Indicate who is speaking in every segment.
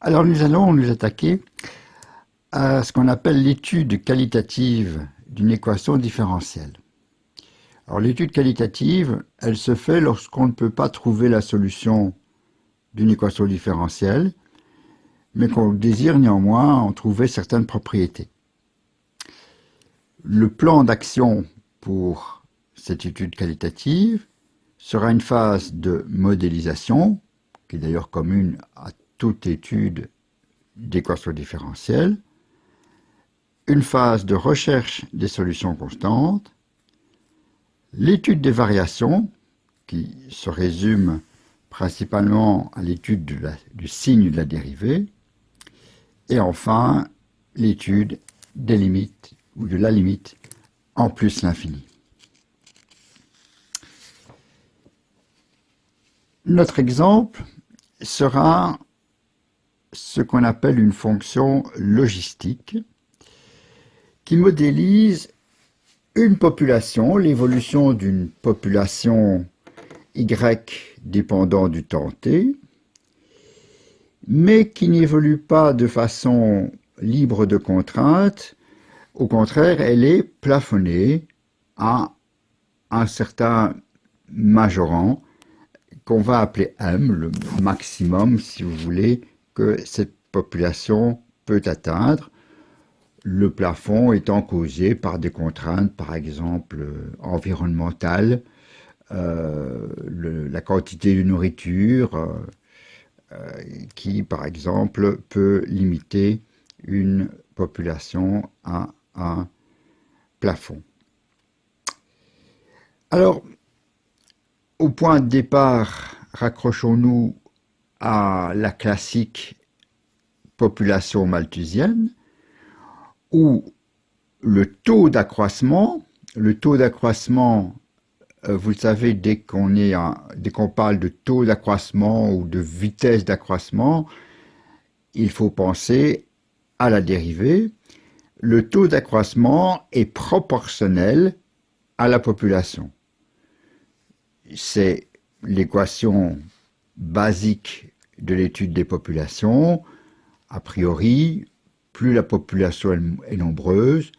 Speaker 1: Alors nous allons nous attaquer à ce qu'on appelle l'étude qualitative d'une équation différentielle. Alors l'étude qualitative, elle se fait lorsqu'on ne peut pas trouver la solution d'une équation différentielle, mais qu'on désire néanmoins en trouver certaines propriétés. Le plan d'action pour cette étude qualitative sera une phase de modélisation, qui est d'ailleurs commune à toute étude d'équation différentielle, une phase de recherche des solutions constantes, l'étude des variations, qui se résume principalement à l'étude du signe de la dérivée, et enfin l'étude des limites ou de la limite en plus l'infini. Notre exemple sera ce qu'on appelle une fonction logistique qui modélise une population, l'évolution d'une population Y dépendant du temps t, mais qui n'évolue pas de façon libre de contraintes. Au contraire, elle est plafonnée à un certain majorant qu'on va appeler M, le maximum, si vous voulez, que cette population peut atteindre, le plafond étant causé par des contraintes, par exemple, environnementales, la quantité de nourriture, qui, par exemple, peut limiter une population à un plafond. Alors, au point de départ, raccrochons-nous à la classique population malthusienne, où le taux d'accroissement, vous le savez, dès qu'on parle de taux d'accroissement ou de vitesse d'accroissement, il faut penser à la dérivée. Le taux d'accroissement est proportionnel à la population. C'est l'équation basique de l'étude des populations. A priori, plus la population est nombreuse,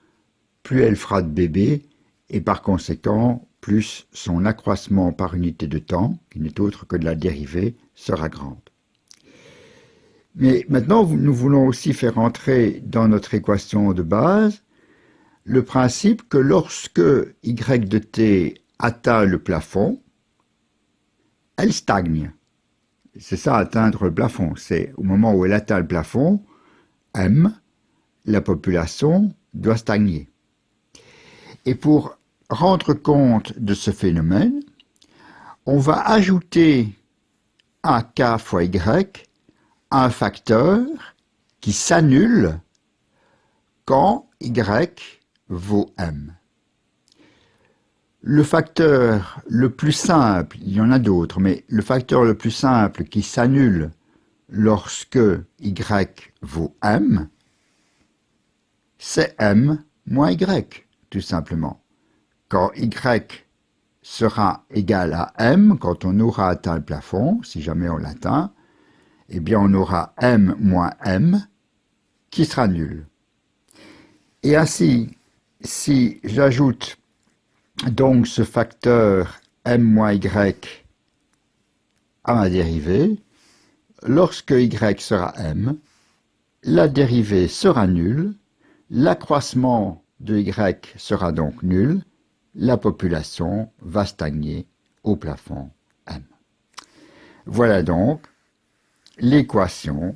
Speaker 1: plus elle fera de bébés, et par conséquent, plus son accroissement par unité de temps, qui n'est autre que de la dérivée, sera grande. Mais maintenant, nous voulons aussi faire entrer dans notre équation de base le principe que lorsque y de t atteint le plafond, elle stagne. C'est ça, atteindre le plafond. C'est au moment où elle atteint le plafond, M, la population doit stagner. Et pour rendre compte de ce phénomène, on va ajouter à k fois y un facteur qui s'annule quand y vaut m. Le facteur le plus simple, il y en a d'autres, mais le facteur le plus simple qui s'annule lorsque y vaut m, c'est m moins y, tout simplement. Quand y sera égal à m, quand on aura atteint le plafond, si jamais on l'atteint, eh bien on aura m moins m qui sera nul. Et ainsi, si j'ajoute donc ce facteur m moins y à ma dérivée, lorsque y sera m, la dérivée sera nulle, l'accroissement de y sera donc nul, la population va stagner au plafond m. Voilà donc l'équation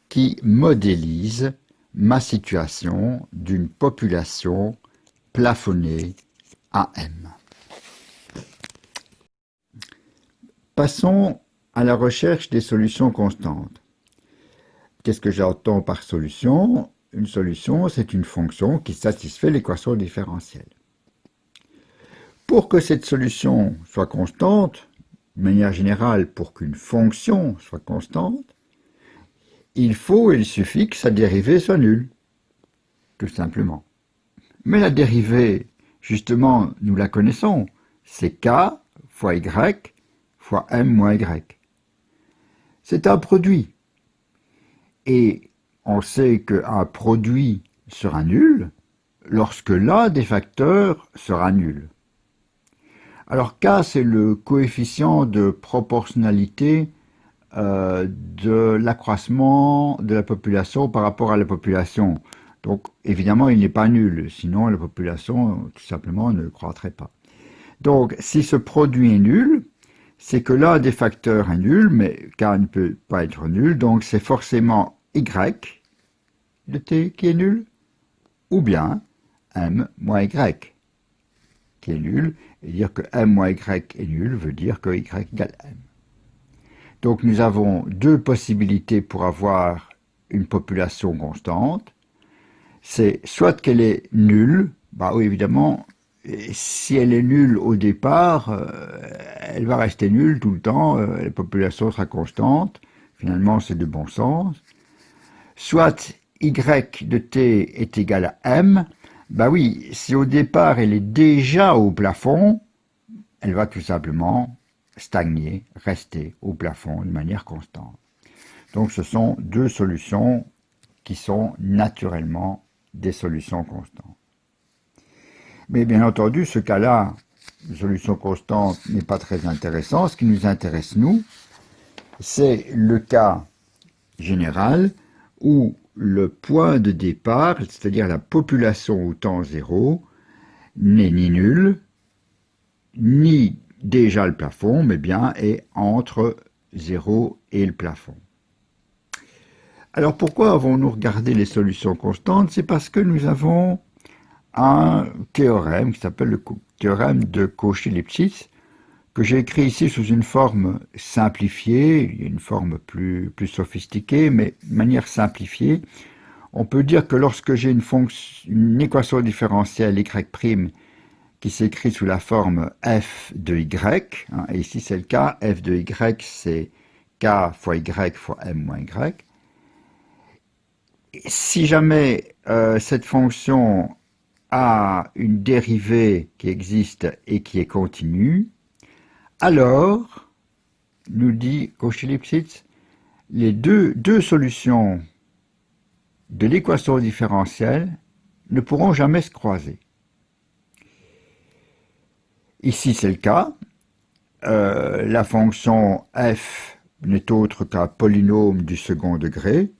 Speaker 1: qui modélise ma situation d'une population plafonnée à m. Passons à la recherche des solutions constantes. Qu'est-ce que j'entends par solution? Une solution, c'est une fonction qui satisfait l'équation différentielle. Pour que cette solution soit constante, de manière générale, pour qu'une fonction soit constante, il suffit que sa dérivée soit nulle, tout simplement. Mais la dérivée, justement, nous la connaissons, c'est k fois y fois m moins y. C'est un produit. Et on sait qu'un produit sera nul lorsque l'un des facteurs sera nul. Alors K, c'est le coefficient de proportionnalité de l'accroissement de la population par rapport à la population. Donc évidemment, il n'est pas nul, sinon la population tout simplement ne croîtrait pas. Donc si ce produit est nul, c'est que l'un des facteurs est nul, mais K ne peut pas être nul, donc c'est forcément Y de T qui est nul, ou bien M moins Y qui est nul, et dire que M moins Y est nul veut dire que Y égale M. Donc nous avons deux possibilités pour avoir une population constante. C'est soit qu'elle est nulle, bah oui évidemment, si elle est nulle au départ, elle va rester nulle tout le temps, la population sera constante, finalement c'est de bon sens. Soit Y de T est égal à M, bah oui, si au départ elle est déjà au plafond, elle va tout simplement stagner, rester au plafond de manière constante. Donc ce sont deux solutions qui sont naturellement des solutions constantes. Mais bien entendu, ce cas-là, de solution constante, n'est pas très intéressant. Ce qui nous intéresse, nous, c'est le cas général où le point de départ, c'est-à-dire la population au temps zéro, n'est ni nul, ni déjà le plafond, mais bien est entre 0 et le plafond. Alors pourquoi avons-nous regardé les solutions constantes? C'est parce que nous avons un théorème qui s'appelle le théorème de Cauchy-Lipschitz, que j'ai écrit ici sous une forme simplifiée, il y a une forme plus sophistiquée, mais de manière simplifiée. On peut dire que lorsque j'ai une équation différentielle y' qui s'écrit sous la forme f de y, et ici c'est le cas, f de y c'est k fois y fois m moins y. Si jamais cette fonction a une dérivée qui existe et qui est continue, alors, nous dit Cauchy-Lipschitz, les deux solutions de l'équation différentielle ne pourront jamais se croiser. Ici, c'est le cas. La fonction f n'est autre qu'un polynôme du second degré,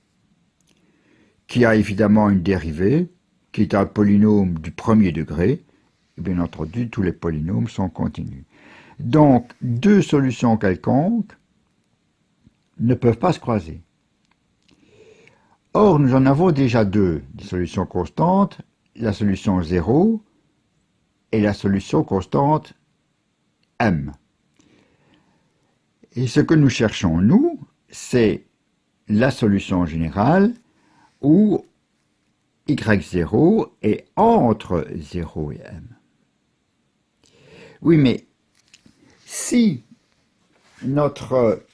Speaker 1: qui a évidemment une dérivée, qui est un polynôme du premier degré. Et bien entendu, tous les polynômes sont continus. Donc, deux solutions quelconques ne peuvent pas se croiser. Or, nous en avons déjà deux, des solutions constantes, la solution 0 et la solution constante m. Et ce que nous cherchons, nous, c'est la solution générale où y0 est entre 0 et m. Oui, mais si notre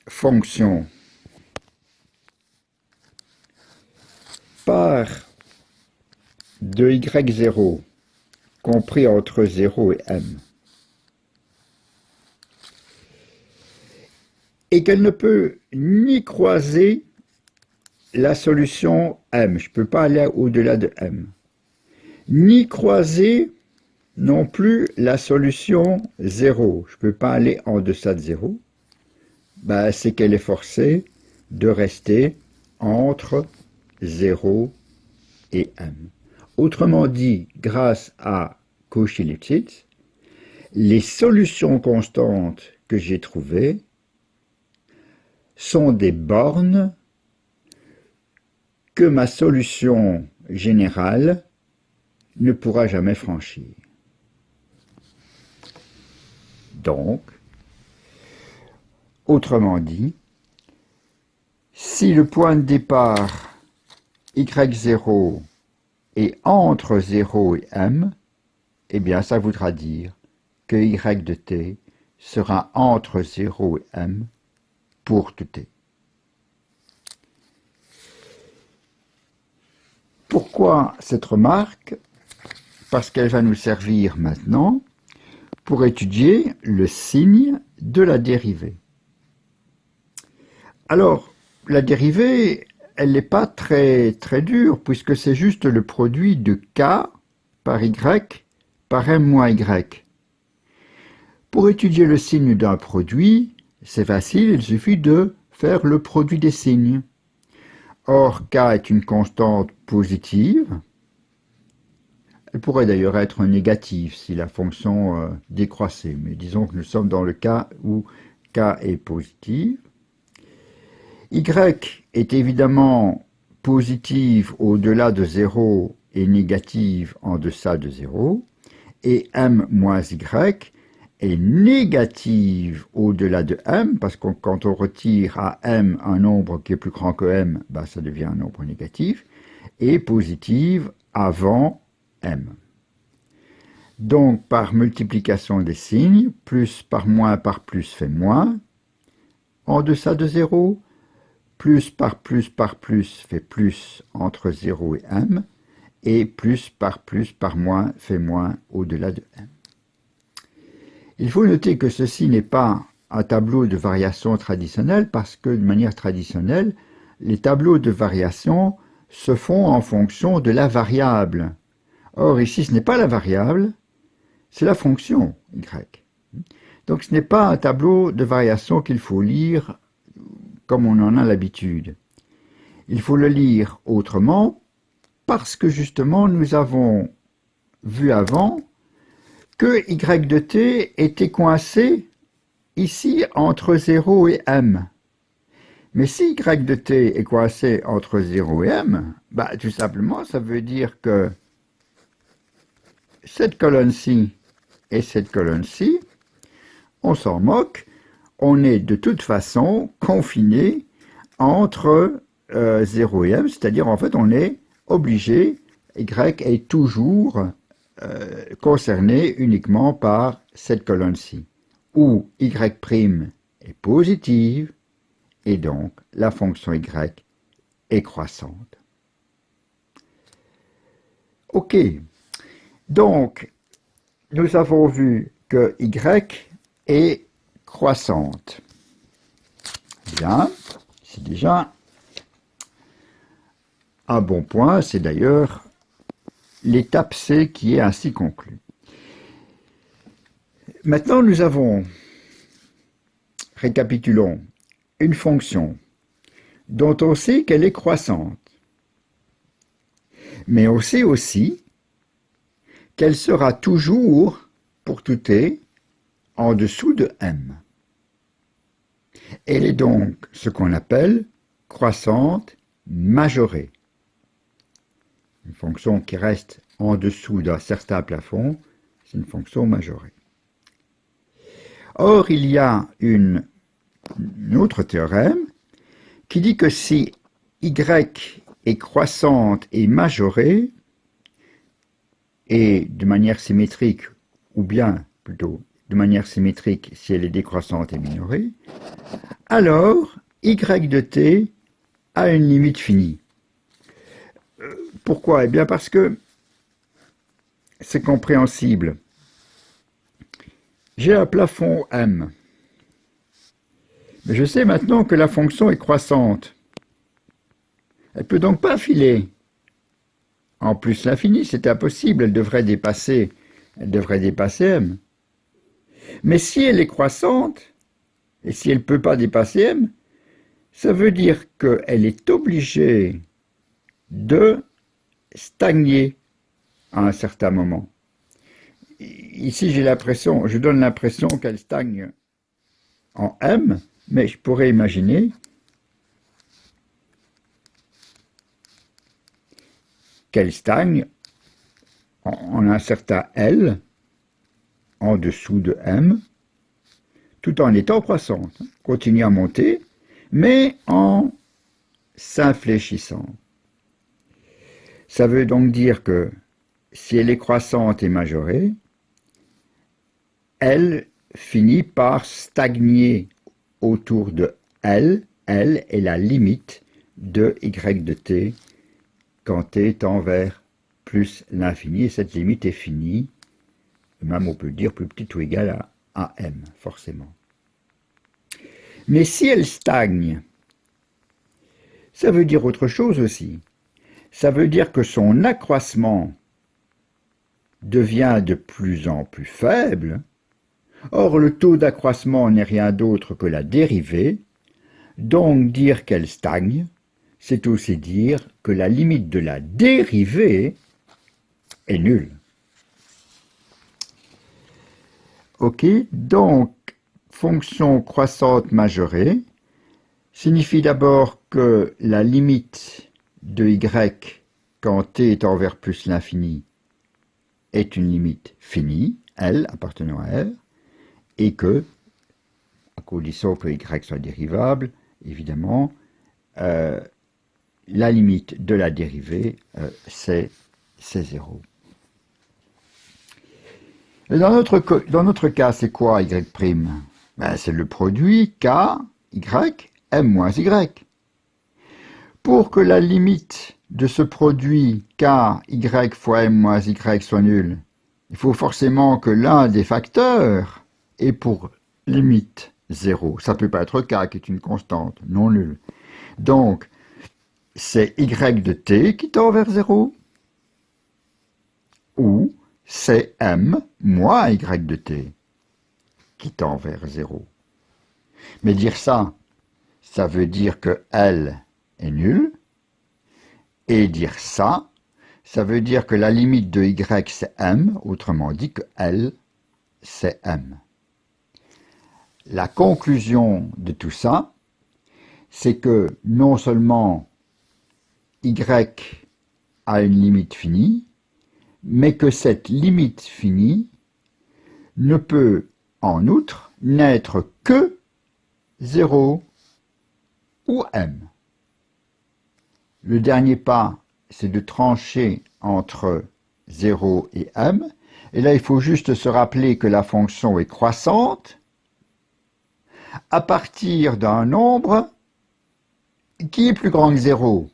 Speaker 1: fonction part de y0 compris entre 0 et m, et qu'elle ne peut ni croiser la solution m, je ne peux pas aller au-delà de m, ni croiser non plus la solution 0, je ne peux pas aller en deçà de 0, ben, c'est qu'elle est forcée de rester entre 0 et m. Autrement dit, grâce à Cauchy-Lipschitz, les solutions constantes que j'ai trouvées sont des bornes que ma solution générale ne pourra jamais franchir. Donc, autrement dit, si le point de départ y0 est entre 0 et m, eh bien ça voudra dire que y de t sera entre 0 et m pour tout t. Pourquoi cette remarque? Parce qu'elle va nous servir maintenant pour étudier le signe de la dérivée. Alors, la dérivée, elle n'est pas très dure, puisque c'est juste le produit de k par y par m moins y. Pour étudier le signe d'un produit, c'est facile, il suffit de faire le produit des signes. Or, k est une constante positive. Elle pourrait d'ailleurs être négative si la fonction décroissait, mais disons que nous sommes dans le cas où k est positive. Y est évidemment positive au-delà de 0 et négative en deçà de 0, et m moins y est négative au-delà de m, parce que quand on retire à m un nombre qui est plus grand que m, ben ça devient un nombre négatif, et positive avant m. Donc, par multiplication des signes, plus par plus fait moins, en deçà de 0, plus par plus fait plus entre 0 et m, et plus par moins fait moins au-delà de m. Il faut noter que ceci n'est pas un tableau de variation traditionnel, parce que de manière traditionnelle, les tableaux de variation se font en fonction de la variable. Or ici, ce n'est pas la variable, c'est la fonction y. Donc ce n'est pas un tableau de variation qu'il faut lire comme on en a l'habitude. Il faut le lire autrement, parce que justement nous avons vu avant que y de t était coincé ici entre 0 et m. Mais si y de t est coincé entre 0 et m, bah, tout simplement ça veut dire que cette colonne-ci et cette colonne-ci, on s'en moque, on est de toute façon confiné entre 0 et m, c'est-à-dire en fait on est obligé, y est toujours concerné uniquement par cette colonne-ci, où y' est positive, et donc la fonction y est croissante. Ok, donc nous avons vu que y est croissante. Bien, c'est déjà un bon point, c'est d'ailleurs l'étape C qui est ainsi conclue. Maintenant, nous avons, récapitulons, une fonction dont on sait qu'elle est croissante, mais on sait aussi qu'elle sera toujours, pour tout t, en dessous de m. Elle est donc ce qu'on appelle croissante majorée. Une fonction qui reste en dessous d'un certain plafond, c'est une fonction majorée. Or, il y a un autre théorème qui dit que si y est croissante et majorée, et de manière symétrique, ou bien plutôt de manière symétrique si elle est décroissante et minorée, alors y de t a une limite finie. Pourquoi? Eh bien parce que c'est compréhensible. J'ai un plafond m. Mais je sais maintenant que la fonction est croissante. Elle ne peut donc pas filer en plus l'infini, c'est impossible, elle devrait dépasser m. Mais si elle est croissante, et si elle ne peut pas dépasser m, ça veut dire qu'elle est obligée de stagner à un certain moment. Ici, je donne l'impression qu'elle stagne en m, mais je pourrais imaginer qu'elle stagne en un certain L, en dessous de m, tout en étant croissante. Continue à monter, mais en s'infléchissant. Ça veut donc dire que si elle est croissante et majorée, elle finit par stagner autour de L. L est la limite de y de t quand t tend vers plus l'infini, et cette limite est finie, même on peut dire plus petite ou égale à m, forcément. Mais si elle stagne Ça veut dire autre chose aussi. Ça veut dire que son accroissement devient de plus en plus faible. Or, le taux d'accroissement n'est rien d'autre que la dérivée, donc dire qu'elle stagne, c'est aussi dire que la limite de la dérivée est nulle. Ok, donc fonction croissante majorée signifie d'abord que la limite de y quand t est envers plus l'infini est une limite finie, L appartenant à R, et que, à condition que y soit dérivable, évidemment, la limite de la dérivée, c'est 0. Dans notre cas, c'est quoi y'? C'est le produit k, y, m moins y. Pour que la limite de ce produit k, y fois m moins y soit nulle, il faut forcément que l'un des facteurs ait pour limite 0. Ça ne peut pas être k, qui est une constante, non nulle. Donc, c'est y de t qui tend vers 0, ou c'est m moins y de t qui tend vers 0. Mais dire ça, ça veut dire que L est nul, et dire ça, ça veut dire que la limite de y c'est m, autrement dit que L c'est m. La conclusion de tout ça, c'est que non seulement y a une limite finie, mais que cette limite finie ne peut, en outre, n'être que 0 ou m. Le dernier pas, c'est de trancher entre 0 et m, et là il faut juste se rappeler que la fonction est croissante à partir d'un nombre qui est plus grand que 0,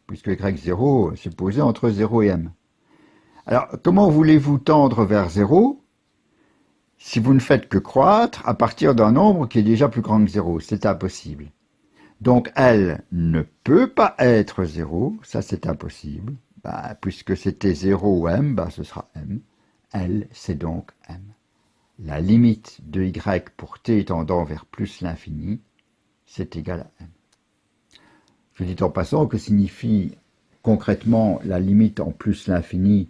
Speaker 1: puisque y0 c'est posé entre 0 et m. Alors, comment voulez-vous tendre vers 0 si vous ne faites que croître à partir d'un nombre qui est déjà plus grand que 0? C'est impossible. Donc, L ne peut pas être 0, ça c'est impossible. Puisque c'était 0 ou m, ce sera m. L, c'est donc m. La limite de y pour t tendant vers plus l'infini, c'est égal à m. Je dis en passant que signifie concrètement la limite en plus l'infini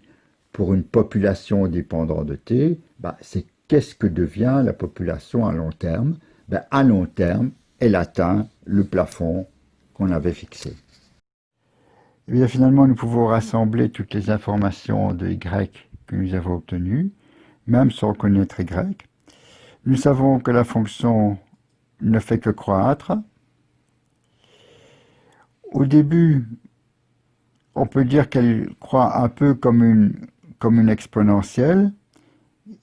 Speaker 1: pour une population dépendant de t, c'est qu'est-ce que devient la population à long terme? À long terme, elle atteint le plafond qu'on avait fixé. Et bien, finalement, nous pouvons rassembler toutes les informations de y que nous avons obtenues, même sans connaître y. Nous savons que la fonction ne fait que croître. Au début, on peut dire qu'elle croît un peu comme une exponentielle.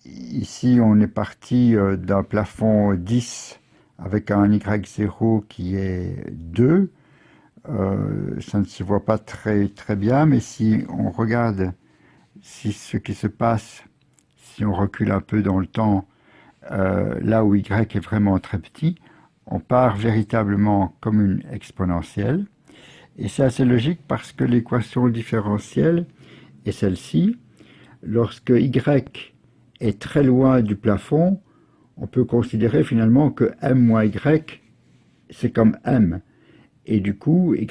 Speaker 1: Ici, on est parti d'un plafond 10 avec un y0 qui est 2. Ça ne se voit pas très bien, mais si on regarde ce qui se passe, si on recule un peu dans le temps, là où y est vraiment très petit, on part véritablement comme une exponentielle. Et c'est assez logique parce que l'équation différentielle est celle-ci. Lorsque y est très loin du plafond, on peut considérer finalement que m moins y, c'est comme m. Et du coup, y'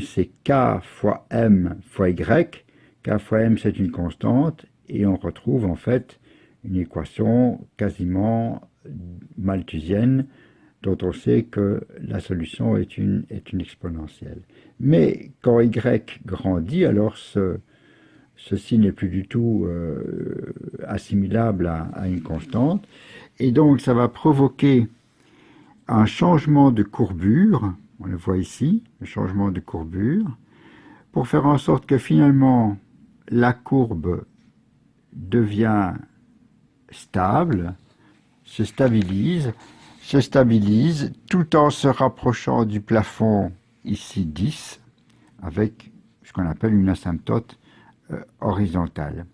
Speaker 1: c'est k fois m fois y. K fois m, c'est une constante. Et on retrouve en fait une équation quasiment malthusienne dont on sait que la solution est une exponentielle. Mais quand y grandit, alors ceci n'est plus du tout assimilable à une constante. Et donc ça va provoquer un changement de courbure, on le voit ici, le changement de courbure, pour faire en sorte que finalement la courbe devient stable, se stabilise tout en se rapprochant du plafond, ici 10, avec ce qu'on appelle une asymptote horizontale.